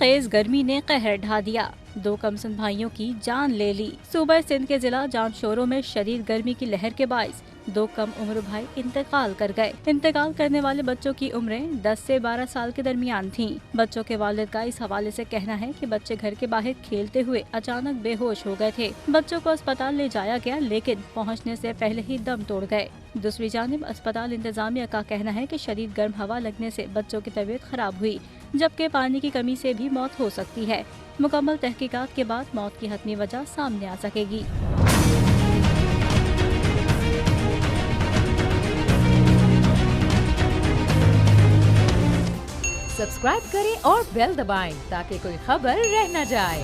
तेज गर्मी ने कहर ढा दिया। 2 कमसिन भाइयों की जान ले ली। सूबा सिंध के जिला जामशोरों में शदीद गर्मी की लहर के बाइस 2 कम उम्र भाई इंतकाल कर गए। इंतकाल करने वाले बच्चों की उम्रें 10 से 12 साल के दरमियान थीं। बच्चों के वालिद का इस हवाले से कहना है कि बच्चे घर के बाहर खेलते हुए अचानक बेहोश हो गए थे। बच्चों को अस्पताल ले जाया गया, लेकिन पहुंचने से पहले ही दम तोड़ गए। दूसरी जानिब अस्पताल इंतजामिया का कहना है कि शदीद गर्म हवा लगने से बच्चों की तबीयत खराब हुई, जबकि पानी की कमी से भी मौत हो सकती है। मुकम्मल तहकीकात के बाद मौत की हतमी वजह सामने आ सकेगी। सब्सक्राइब करें और बेल दबाएं ताकि कोई खबर रह न जाए।